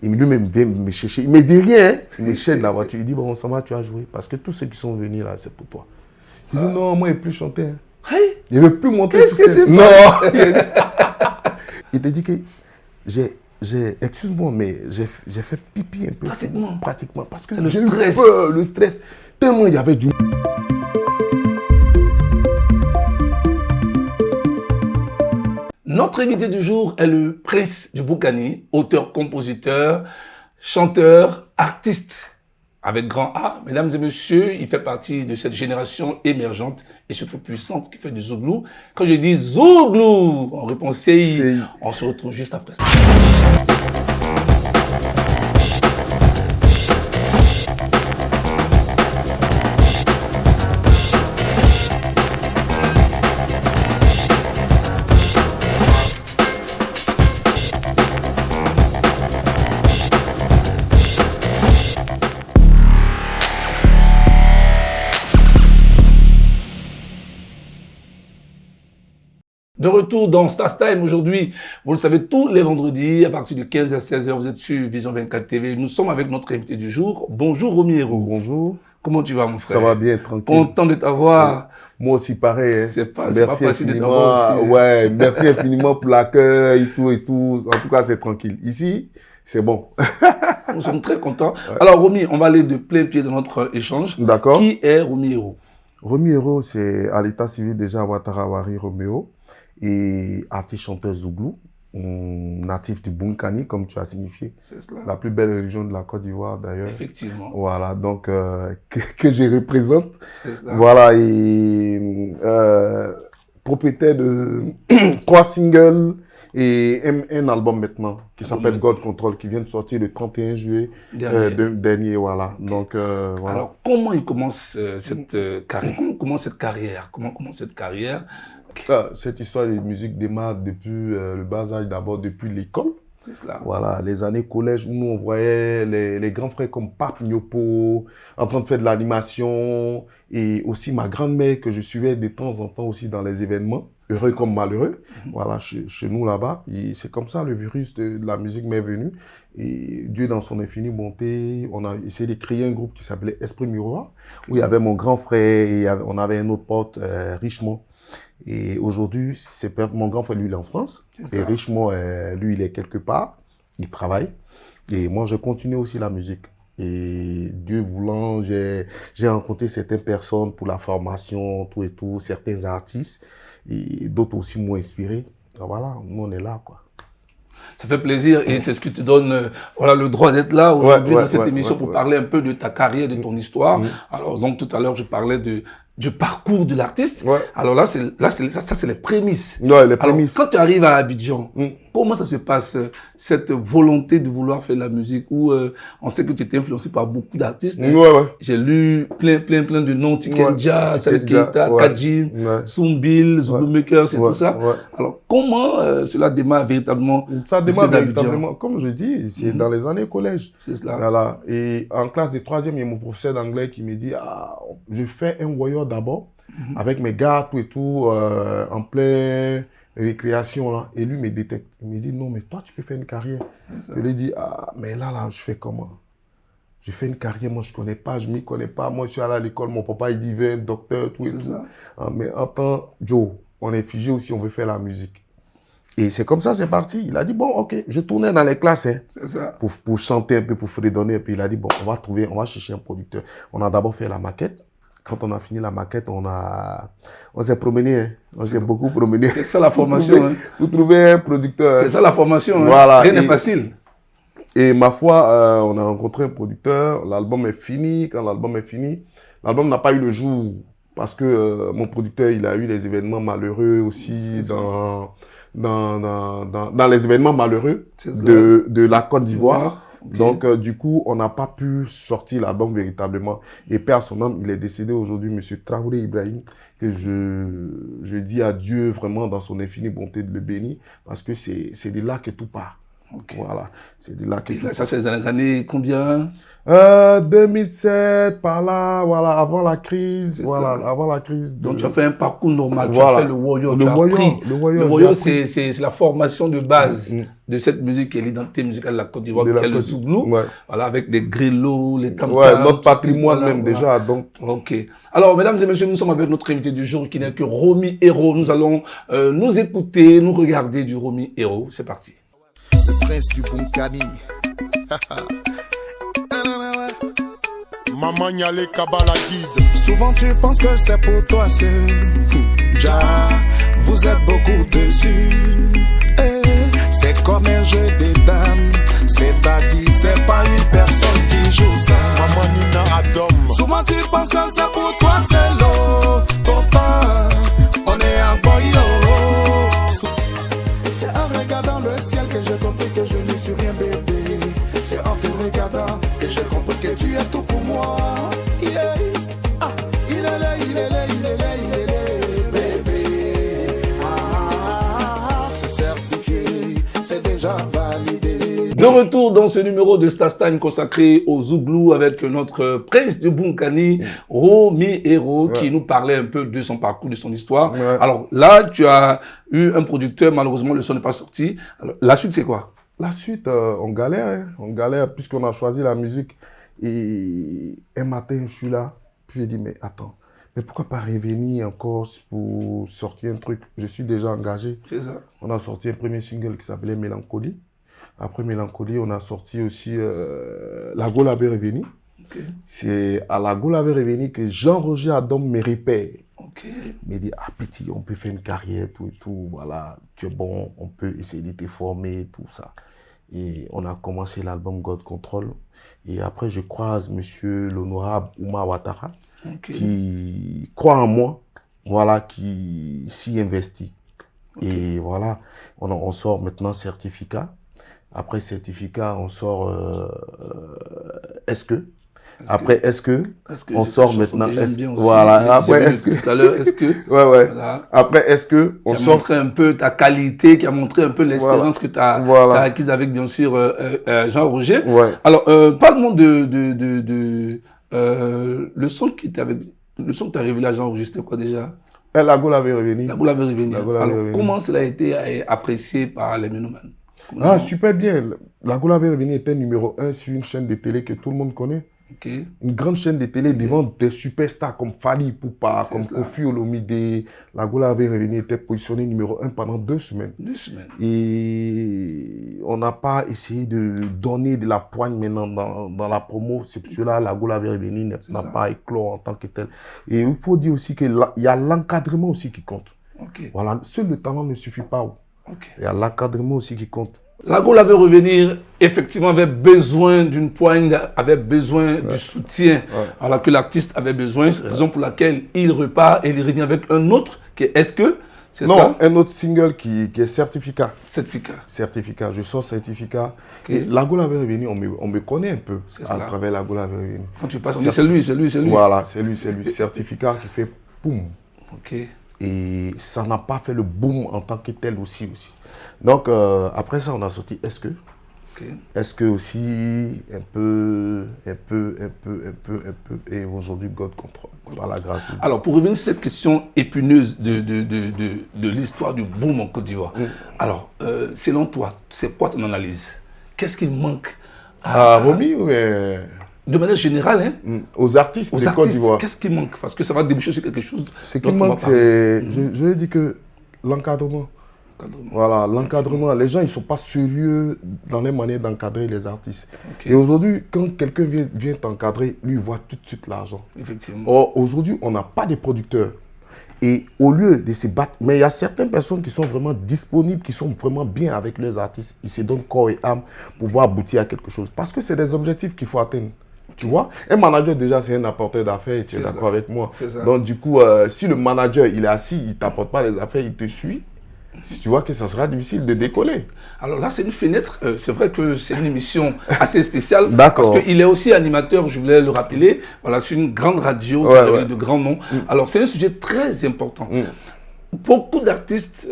Et lui-même vient me chercher. Il ne me dit rien. Hein. Il me cherche de la voiture. Il dit, bon, ça va, tu as joué. Parce que tous ceux qui sont venus là, c'est pour toi. Je dis, non, moi, il ne veut plus chanter. Hein. Hey, il ne veut plus monter sur scène. Non. Il te dit que excuse-moi, mais j'ai fait pipi un peu. Pratiquement. Parce que j'ai eu peur, le stress. Tellement il y avait du... Notre invité du jour est le prince du Boukani, auteur, compositeur, chanteur, artiste. Avec grand A, mesdames et messieurs, il fait partie de cette génération émergente et surtout puissante qui fait du Zouglou. Quand je dis Zouglou, on répond CI. On se retrouve juste après ça. De retour dans Stars Time aujourd'hui, vous le savez, tous les vendredis, à partir de 15h à 16h, vous êtes sur Vision 24 TV. Nous sommes avec notre invité du jour. Bonjour Romy Héroux. Bonjour. Comment tu vas mon frère? Ça va bien, tranquille. Content de t'avoir. Moi aussi pareil. Hein. C'est pas facile de t'avoir aussi. Ouais, merci infiniment pour l'accueil et tout. En tout cas, c'est tranquille. Ici, c'est bon. Nous sommes très contents. Ouais. Alors Romy, on va aller de plein pied dans notre échange. D'accord. Qui est Romy Héroux? Romy Héroux, c'est à l'état civil déjà Ouattara-Wari Roméo. Et artiste chanteur Zouglou, natif du Boukani, comme tu as signifié. C'est cela. La plus belle région de la Côte d'Ivoire, d'ailleurs. Effectivement. Voilà, donc, que je représente. C'est cela. Voilà, et propriétaire de 3 singles et un album maintenant, qui s'appelle God Control, qui vient de sortir le 31 juillet dernier. Voilà. Okay. Donc, voilà. Alors, comment il commence cette carrière? Comment commence cette carrière? Cette histoire de musique démarre depuis le bas âge, d'abord depuis l'école. C'est cela. Voilà, les années collège où nous on voyait les grands frères comme Pape Nyopo en train de faire de l'animation et aussi ma grand-mère que je suivais de temps en temps aussi dans les événements, heureux comme malheureux. Voilà, chez nous là-bas. C'est comme ça le virus de la musique m'est venu. Et Dieu dans son infinie bonté, on a essayé de créer un groupe qui s'appelait Esprit Miroir, où il y avait mon grand frère et on avait un autre pote, Richemont. Et aujourd'hui, mon grand frère, lui, il est en France. Et Richemont, lui, il est quelque part. Il travaille. Et moi, je continue aussi la musique. Et Dieu voulant, j'ai rencontré certaines personnes pour la formation, tout et tout, certains artistes. Et d'autres aussi m'ont inspiré. Alors voilà, nous, on est là, quoi. Ça fait plaisir et c'est ce qui te donne voilà, le droit d'être là aujourd'hui dans cette émission pour parler un peu de ta carrière, de ton histoire. Alors donc tout à l'heure, je parlais du parcours de l'artiste. Alors là, ça c'est les prémices. Ouais, les prémices. Alors, quand tu arrives à Abidjan, comment ça se passe, cette volonté de vouloir faire de la musique où on sait que tu étais influencé par beaucoup d'artistes. J'ai lu plein de noms, Tikenja, Salif Keita, Kajim, Soumbil, Zouglou Makers et tout ça. Alors comment cela démarre véritablement? Ça démarre véritablement, comme je dis, c'est dans les années collège. C'est cela. Voilà. Et en classe de 3e, il y a mon professeur d'anglais qui me dit, je fais un voyeur d'abord, avec mes gars, tout et tout, en plein récréation là. Et lui me détecte. Il me dit, non, mais toi, tu peux faire une carrière. Je lui dis, mais là, je fais comment? Je fais une carrière, moi, je connais pas, je m'y connais pas. Moi, je suis allé à l'école, mon papa, il dit, viens, docteur, tout et tout. Mais en temps, Joe, on est figé aussi, on veut faire la musique. Et c'est comme ça, c'est parti. Il a dit, bon, ok, je tournais dans les classes, hein, pour chanter un peu, pour fredonner. Et puis il a dit, bon, on va chercher un producteur. On a d'abord fait la maquette. Quand on a fini la maquette, on s'est promené, hein. On s'est beaucoup promené. C'est ça la formation. Pour trouver un producteur. C'est ça la formation. Voilà. Rien n'est facile. Et ma foi, on a rencontré un producteur. L'album est fini. Quand l'album est fini, l'album n'a pas eu le jour parce que mon producteur, il a eu des événements malheureux aussi dans les événements malheureux de la Côte d'Ivoire. Okay. Donc, du coup, on n'a pas pu sortir l'album véritablement. Et paix à son âme, il est décédé aujourd'hui, M. Traoré Ibrahim, que je dis à Dieu vraiment dans son infinie bonté de le bénir, parce que c'est de là que tout part. Okay. Voilà, c'est de là que... Ça, c'est dans les années combien? 2007, par là, voilà, avant la crise, voilà, avant la crise. Donc, tu as fait un parcours normal, tu as fait le Warrior, le Warrior, c'est la formation de base de cette musique qui est l'identité musicale de la Côte d'Ivoire, qui est le Zouglou, voilà, avec des grillots, les tam-tams. Ouais, notre patrimoine même déjà, donc. Ok. Alors, mesdames et messieurs, nous sommes avec notre invité du jour qui n'est que Romy Héros. Nous allons nous écouter, nous regarder du Romy Héros. C'est parti. Le prince du Bunkani. Maman Nyale Kabala guide. Souvent tu penses que c'est pour toi seul. Ja, vous êtes beaucoup dessus. C'est comme un jeu des dames. C'est-à-dire, c'est pas une personne qui joue ça. Maman Nina Adam. Souvent tu penses que c'est pour toi seul. Pourtant, on est un boyo. C'est en regardant le ciel que j'ai compris que je ne suis rien bébé. C'est en te regardant que j'ai compris que tu es tout pour moi. Yeah. Ah, il est là, il est là, il est là, il est là, bébé. Ah, c'est certifié, c'est déjà validé. De retour dans ce numéro de Stastan consacré au Zouglou avec notre prince du Bunkani, Romy Héros, qui nous parlait un peu de son parcours, de son histoire. Alors là, tu as eu un producteur, malheureusement le son n'est pas sorti. Alors, la suite, c'est quoi? La suite, on galère puisqu'on a choisi la musique. Et un matin, je suis là, puis j'ai dit, mais attends, mais pourquoi pas revenir encore pour sortir un truc? Je suis déjà engagé. C'est ça. On a sorti un premier single qui s'appelait Mélancolie. Après Mélancolie, on a sorti aussi La Gaule avait revenu. Okay. C'est à La Gaule avait revenu que Jean-Roger Adam me repère. Okay. Il me dit, ah petit, on peut faire une carrière, tout et tout, voilà, tu es bon, on peut essayer de te former, tout ça. Et on a commencé l'album God Control. Et après, je croise monsieur l'honorable Oumar Ouattara, qui croit en moi, voilà, qui s'y investit. Et voilà, on sort maintenant certificat. Après certificat, on sort Est-ce que. Après, on sort maintenant. Voilà, après, est-ce que. Tout à l'heure, est-ce que. Ouais. Voilà. Après, est-ce que. On sort. Qui a montré un peu ta qualité, qui a montré un peu l'espérance que tu as acquise avec, bien sûr, Jean-Roger. Ouais. Alors, parle-moi le son qui était avec. Le son que tu as révélé à Jean-Roger, c'était quoi déjà? La Gaule avait revenu. La Gaule avait revenu. Alors, comment cela a été apprécié par les mélomanes? Ah, super bien. La Gaule avait revenu était numéro 1 sur une chaîne de télé que tout le monde connaît. Okay. Une grande chaîne de télé devant des superstars comme Fally Ipupa, comme Koffi Olomide. La Gaule avait revenu était positionné numéro 1 pendant 2 semaines. 2 semaines. Et on n'a pas essayé de donner de la poigne maintenant dans la promo. C'est pour cela la Gaule avait revenu n'a pas éclos en tant que tel. Et il faut dire aussi qu'il y a l'encadrement aussi qui compte. Okay. Voilà, seul le talent ne suffit pas. Il y a l'encadrement aussi qui compte. La Gaule avait revenir, effectivement, avait besoin d'une poigne, avait besoin du soutien alors que l'artiste avait besoin. C'est la raison pour laquelle il repart et il revient avec un autre qui est Est-ce que non, un autre single qui est certificat. Certificat. Je sors certificat. Et La Gaule avait revenu, on me connaît un peu à travers La Gaule avait revenu. Quand tu passes, c'est lui. Voilà, c'est lui. Certificat qui fait boum. Ok. Et ça n'a pas fait le boom en tant que tel aussi. Donc, après ça, on a sorti Est-ce que. Est-ce que aussi, un peu, et aujourd'hui, God Control, par la grâce de Dieu. Alors, pour revenir sur cette question épineuse de l'histoire du boom en Côte d'Ivoire, alors, selon toi, c'est quoi ton analyse? Qu'est-ce qu'il manque à Romy ou de manière générale, aux artistes de Côte d'Ivoire? Qu'est-ce qui manque? Parce que ça va déboucher sur quelque chose. Ce qui manque, c'est, je vais dire que l'encadrement. Voilà, l'encadrement. Les gens, ils ne sont pas sérieux dans les manières d'encadrer les artistes. Et aujourd'hui, quand quelqu'un vient t'encadrer, lui, il voit tout de suite l'argent. Effectivement. Or, aujourd'hui, on n'a pas de producteurs. Et au lieu de se battre, mais il y a certaines personnes qui sont vraiment disponibles, qui sont vraiment bien avec leurs artistes. Ils se donnent corps et âme pour pouvoir aboutir à quelque chose. Parce que c'est des objectifs qu'il faut atteindre. Tu vois, un manager déjà c'est un apporteur d'affaires, tu es d'accord avec moi. Donc du coup, si le manager il est assis, il ne t'apporte pas les affaires, il te suit, si tu vois que ça sera difficile de décoller. Alors là c'est une fenêtre, c'est vrai que c'est une émission assez spéciale. Parce qu'il est aussi animateur, je voulais le rappeler, voilà, c'est une grande radio de grands noms. Alors c'est un sujet très important. Beaucoup d'artistes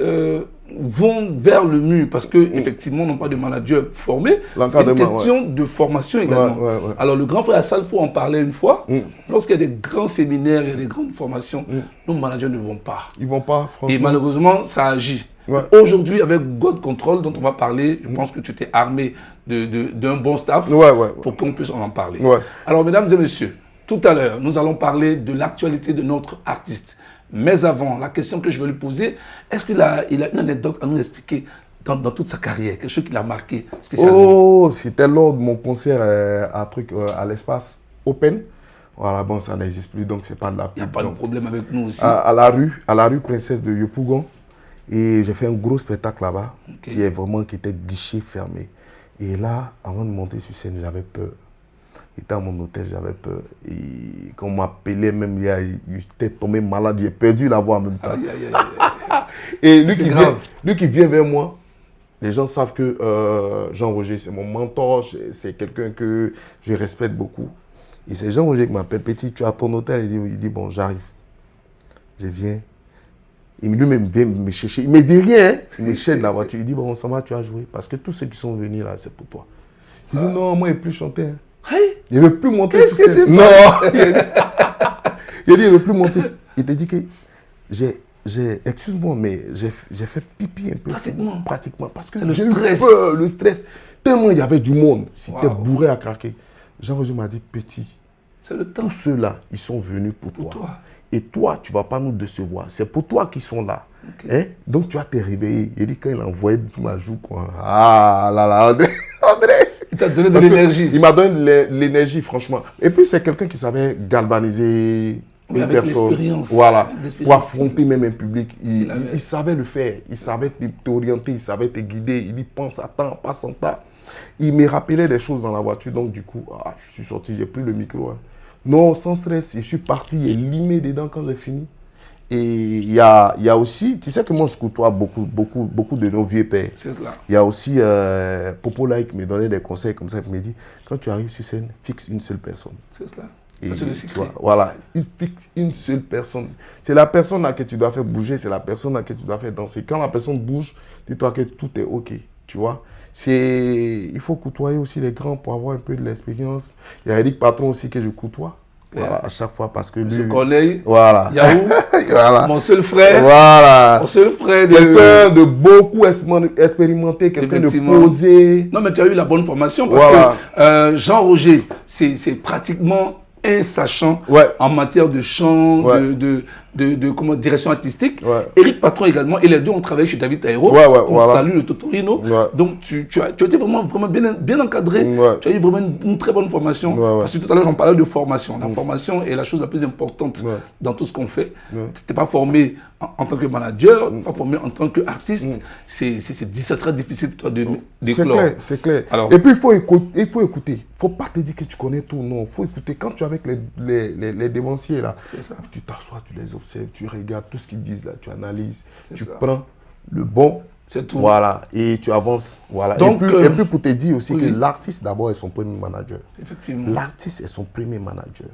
vont vers le mur parce qu'effectivement, n'ont pas de manager formé. C'est une question de formation également. Alors, le grand frère Assalfo en parlait une fois. Lorsqu'il y a des grands séminaires et des grandes formations, nos managers ne vont pas. Ils ne vont pas, franchement. Et malheureusement, ça agit. Aujourd'hui, avec God Control, dont on va parler, je pense que tu t'es armé d'un bon staff pour qu'on puisse en parler. Alors, mesdames et messieurs, tout à l'heure, nous allons parler de l'actualité de notre artiste. Mais avant, la question que je vais lui poser, est-ce qu'il a une anecdote à nous expliquer dans toute sa carrière, quelque chose qui l'a marqué spécialement? Oh, c'était lors de mon concert à l'espace Open. Voilà, bon, ça n'existe plus, donc c'est pas de la pub. Il n'y a pas de problème avec nous aussi. À la rue Princesse de Yopougon. Et j'ai fait un gros spectacle là-bas, qui était guichet fermé. Et là, avant de monter sur scène, j'avais peur. J'étais à mon hôtel, j'avais peur. Et quand on m'appelait, même, j'étais tombé malade, j'ai perdu la voix en même temps. Et lui qui vient vers moi, les gens savent que Jean-Roger, c'est mon mentor, c'est quelqu'un que je respecte beaucoup. Et c'est Jean-Roger qui m'appelle, Petit, tu as ton hôtel? Il dit, bon, j'arrive. Je viens. Lui-même vient me chercher. Il ne me dit rien. Il me cherche de la voiture. Il dit, bon, ça va, tu as joué. Parce que tous ceux qui sont venus là, c'est pour toi. Il dit, non, moi, je ne veux plus chanter. Il ne veut plus monter sur scène. Non. Il dit, il ne veut plus monter. Il te dit que excuse-moi, mais j'ai fait pipi un peu. Pratiquement. Parce que j'ai eu peur, le stress. Tellement il y avait du monde. C'était bourré à craquer. Jean-Roger m'a dit, Petit, c'est le temps. Tous ceux-là, ils sont venus pour toi. Et toi, tu ne vas pas nous décevoir. C'est pour toi qu'ils sont là. Hein? Donc, tu vas te réveiller. Il dit, quand il a envoyé sur ma joue, quoi. Ah là là, André. Il t'a donné de l'énergie. Il m'a donné de l'énergie, franchement. Et puis, c'est quelqu'un qui savait galvaniser une personne. Voilà. Pour affronter même un public. Il savait le faire. Il savait t'orienter. Il savait te guider. Il dit, pense à temps, passe en temps. Il me rappelait des choses dans la voiture. Donc, du coup, je suis sorti. J'ai pris le micro. Hein. Non, sans stress, je suis parti, j'ai limé dedans quand j'ai fini. Et il y a aussi, tu sais que moi je côtoie beaucoup de nos vieux pères. C'est cela. Il y a aussi Popo Lai qui me donnait des conseils comme ça, qui me dit, quand tu arrives sur scène, fixe une seule personne. C'est cela. Et tu vois, voilà, fixe une seule personne. C'est la personne à qui tu dois faire bouger, c'est la personne à qui tu dois faire danser. Quand la personne bouge, dis-toi que tout est OK, tu vois. Il faut côtoyer aussi les grands pour avoir un peu de l'expérience. Il y a Eric Patron aussi que je côtoie. Voilà, à chaque fois parce que lui... Monsieur Corneille, voilà. Yahoo, voilà. mon seul frère. Voilà. Mon seul frère. Quelqu'un de beaucoup expérimenté, quelqu'un de posé. Non, mais tu as eu la bonne formation parce que Jean-Roger, c'est pratiquement un sachant en matière de chant, de direction artistique. Eric Patron également, et les deux ont travaillé chez David Aero. On salue le Totorino. Donc tu as été vraiment bien encadré. Tu as eu vraiment une très bonne formation. Parce que tout à l'heure, j'en parlais de formation. La formation est la chose la plus importante dans tout ce qu'on fait. Tu n'es pas formé en tant que manager, pas formé en tant qu'artiste. Ça sera difficile pour toi de d'éclore. C'est clair. Alors, et puis, il faut écouter. Il ne faut pas te dire que tu connais tout. Non, il faut écouter. Quand tu es avec les dévanciers, là, tu t'assois, tu les observes, tu regardes tout ce qu'ils disent, là, tu analyses, tu prends le bon. C'est tout. Voilà, et tu avances. Voilà. Donc, et puis pour te dire aussi que l'artiste d'abord est son premier manager. Effectivement. L'artiste est son premier manager.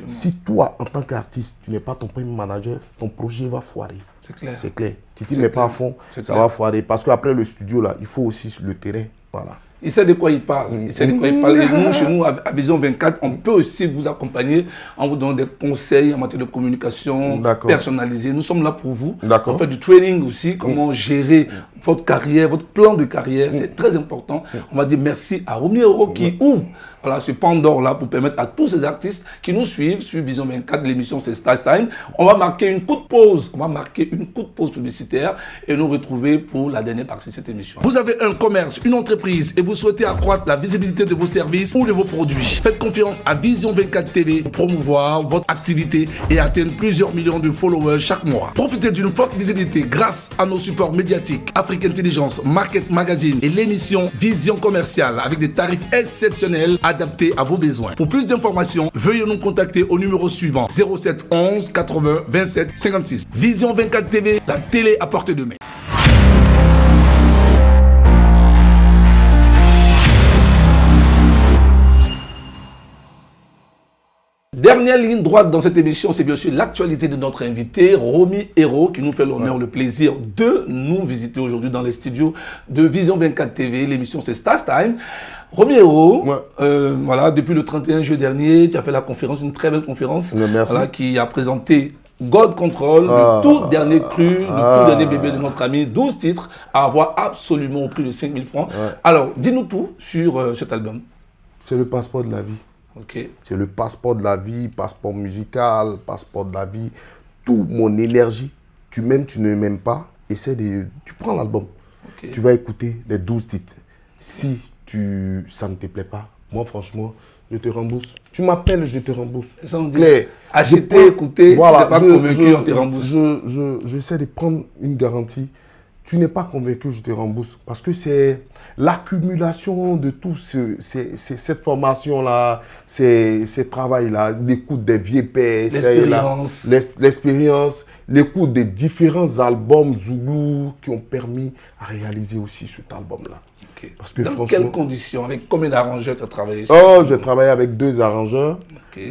Si toi, en tant qu'artiste, tu n'es pas ton premier manager, ton projet va foirer. C'est clair. C'est clair. Si tu ne mets pas à fond, ça va foirer. Parce qu'après le studio, là, il faut aussi le terrain. Voilà. Il sait de quoi il parle. Il sait de quoi il parle. Et nous, chez nous, à Vision 24, on peut aussi vous accompagner en vous donnant des conseils en matière de communication personnalisée. Nous sommes là pour vous. On fait du training aussi, comment gérer votre carrière, votre plan de carrière. C'est très important. On va dire merci à Romy Euro qui ouvre ce Pandore-là pour permettre à tous ces artistes qui nous suivent sur Vision 24, l'émission c'est Star Time. On va marquer une coup de pause. On va marquer une coup de pause publicitaire et nous retrouver pour la dernière partie de cette émission. Vous avez un commerce, une entreprise et vous souhaitez accroître la visibilité de vos services ou de vos produits. Faites confiance à Vision 24 TV pour promouvoir votre activité et atteindre plusieurs millions de followers chaque mois. Profitez d'une forte visibilité grâce à nos supports médiatiques Afrique Intelligence, Market Magazine et l'émission Vision Commerciale avec des tarifs exceptionnels adaptés à vos besoins. Pour plus d'informations, veuillez nous contacter au numéro suivant 07 11 80 27 56. Vision 24 TV, la télé à portée de main. Dernière ligne droite dans cette émission, c'est bien sûr l'actualité de notre invité, Romy Hérault, qui nous fait l'honneur, le plaisir de nous visiter aujourd'hui dans les studios de Vision 24 TV. L'émission, c'est Stars Time. Romy Hérault, voilà, depuis le 31 juillet dernier, tu as fait la conférence, une très belle conférence, voilà, qui a présenté God Control, le tout dernier cru, le tout dernier bébé de notre ami, 12 titres à avoir absolument au prix de 5 000 francs. Alors, dis-nous tout sur cet album. C'est le passeport de la vie. Okay. C'est le passeport de la vie, passeport musical, passeport de la vie. Toute mon énergie, tu m'aimes, tu ne m'aimes pas, tu prends l'album. Okay. Tu vas écouter les 12 titres. Si ça ne te plaît pas, moi franchement, je te rembourse. Tu m'appelles, je te rembourse. Ça on dit. Claire. Acheter, écouter, voilà, tu n'es pas convaincu, on te rembourse. J'essaie de prendre une garantie. Tu n'es pas convaincu, je te rembourse. Parce que c'est l'accumulation de tout cette formation-là, ces travails-là, l'écoute des vieux pères, l'expérience, l'écoute des différents albums Zoulou qui ont permis à réaliser aussi cet album-là. Okay. Parce que dans quelles conditions? Avec combien d'arrangeurs tu as travaillé? J'ai travaillé avec 2 arrangeurs,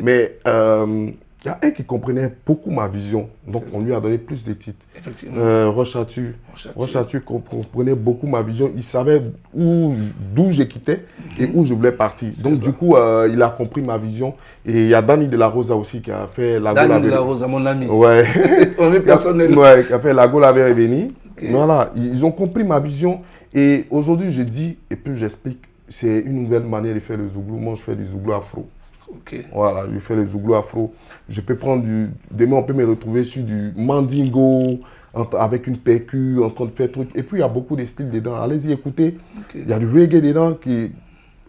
mais il y a un qui comprenait beaucoup ma vision, donc on lui a donné plus de titres. Effectivement. Rochatu comprenait beaucoup ma vision, il savait d'où je quittais et où je voulais partir. Donc du coup, il a compris ma vision. Et il y a Danny de la Rosa aussi qui a fait la Danny de la Rosa, mon ami. Ouais. On est personnel. Ouais, qui a fait la Go la Verre Béni. Voilà, ils ont compris ma vision. Et aujourd'hui, je dis, et puis j'explique, c'est une nouvelle manière de faire le zouglou. Moi, je fais du zouglou afro. Voilà, je fais le zouglou afro. Je peux prendre demain, on peut me retrouver sur du mandingo, avec une percu, en train de faire truc. Et puis, il y a beaucoup de styles dedans. Allez-y, écoutez. Il y a du reggae dedans qui...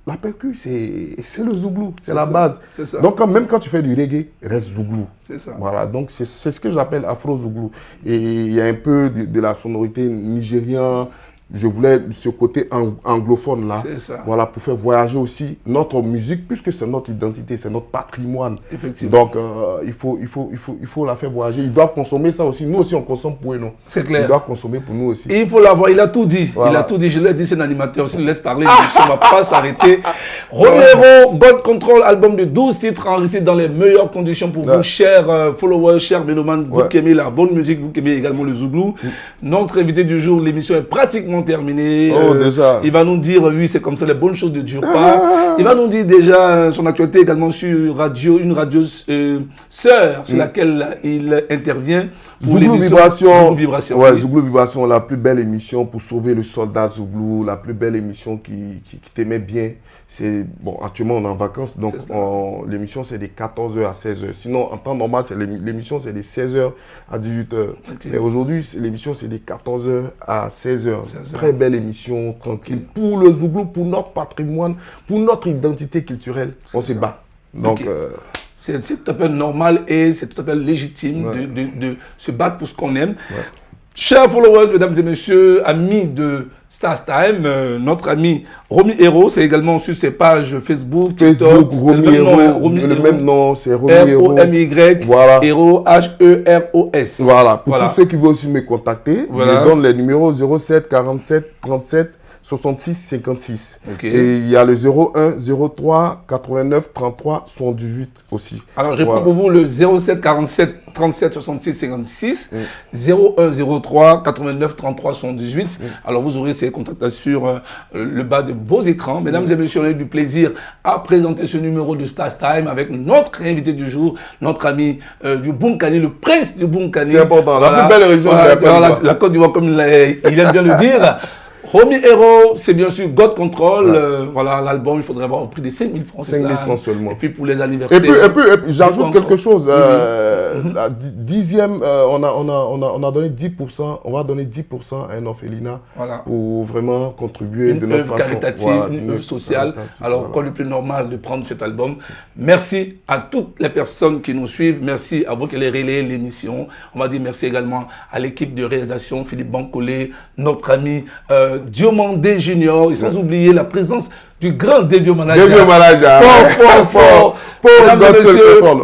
La percu, c'est le zouglou, c'est la base. Ça. Donc, même quand tu fais du reggae, reste zouglou. C'est ça. Voilà, donc c'est ce que j'appelle afro-zouglou. Et il y a un peu de la sonorité nigériane. Je voulais ce côté anglophone là, voilà, pour faire voyager aussi notre musique, puisque c'est notre identité, c'est notre patrimoine. Effectivement. Donc il faut la faire voyager. Ils doivent consommer ça aussi. Nous aussi on consomme pour eux, non? C'est clair. Ils doivent consommer pour nous aussi. Et il faut l'avoir. Il a tout dit. Voilà. Il a tout dit. Je l'ai dit, c'est un animateur. S'il laisse parler, on ne va pas s'arrêter. Romy Hérault, God Control, album de 12 titres enregistrés dans les meilleures conditions pour vous, chers followers, chers mélomanes, vous qui aimez la bonne musique, vous qui aimez également le zouglou. Notre invité du jour, l'émission est pratiquement terminé. Déjà. Il va nous dire, oui, c'est comme ça, les bonnes choses ne durent pas. Il va nous dire déjà son actualité également sur une radio sœur sur laquelle il intervient. Zouglou Vibration. Ouais, Zouglou Vibration, la plus belle émission pour sauver le soldat Zouglou, la plus belle émission qui t'aimait bien. C'est bon, actuellement on est en vacances, donc l'émission c'est de 14h à 16h. Sinon, en temps normal, l'émission c'est de 16h à 18h. Mais aujourd'hui, l'émission c'est de 14h à 16h. Très belle émission, tranquille, pour le Zouglou, pour notre patrimoine, pour notre identité culturelle. On se bat. Donc, c'est tout à fait normal et c'est tout à fait légitime de se battre pour ce qu'on aime. Chers followers, mesdames et messieurs, amis de Stars Time, notre ami Romy Hérault, c'est également sur ses pages Facebook, TikTok. Romy Hérault, le même nom, c'est Romy Hérault. R-O-M-Y, voilà. Hérault, H-E-R-O-S. Voilà, pour tous ceux qui veulent aussi me contacter, je donne les numéros 07 47 37 66 56. Et il y a le 01 03 89 33 78 aussi. Alors, je prends pour vous le 07 47 37 66 56, 01 03 89 33 78. Alors, vous aurez ces contacts sur le bas de vos écrans. Mesdames et messieurs, on a eu du plaisir à présenter ce numéro de Stars Time avec notre invité du jour, notre ami du Bunkani, le prince du Bunkani. C'est important, la plus belle région de la Côte d'Ivoire, comme il aime bien le dire. Romy Hérault, c'est bien sûr God Control. Voilà, l'album, il faudrait avoir au prix de 5 000 francs. 5 000 francs seulement. Et puis pour les anniversaires. Et puis j'ajoute quelque chose. La dixième, on a donné 10%, on va donner 10% à un orphelinat pour vraiment contribuer de notre façon. Caritative, une œuvre sociale. Alors, quoi de plus normal de prendre cet album. Merci à toutes les personnes qui nous suivent. Merci à vous qui allez relayer l'émission. On va dire merci également à l'équipe de réalisation, Philippe Bancolé, notre ami Diomandé Junior, et sans oublier la présence du grand Devio Manager. Devio Manager. Fort.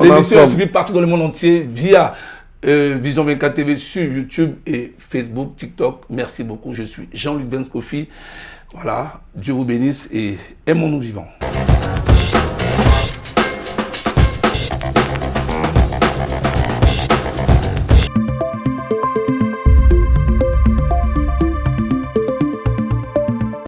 L'émission est suivie partout dans le monde entier via Vision 24 TV sur YouTube et Facebook, TikTok. Merci beaucoup. Je suis Jean-Luc Benskofi. Voilà. Dieu vous bénisse et aimons-nous vivants.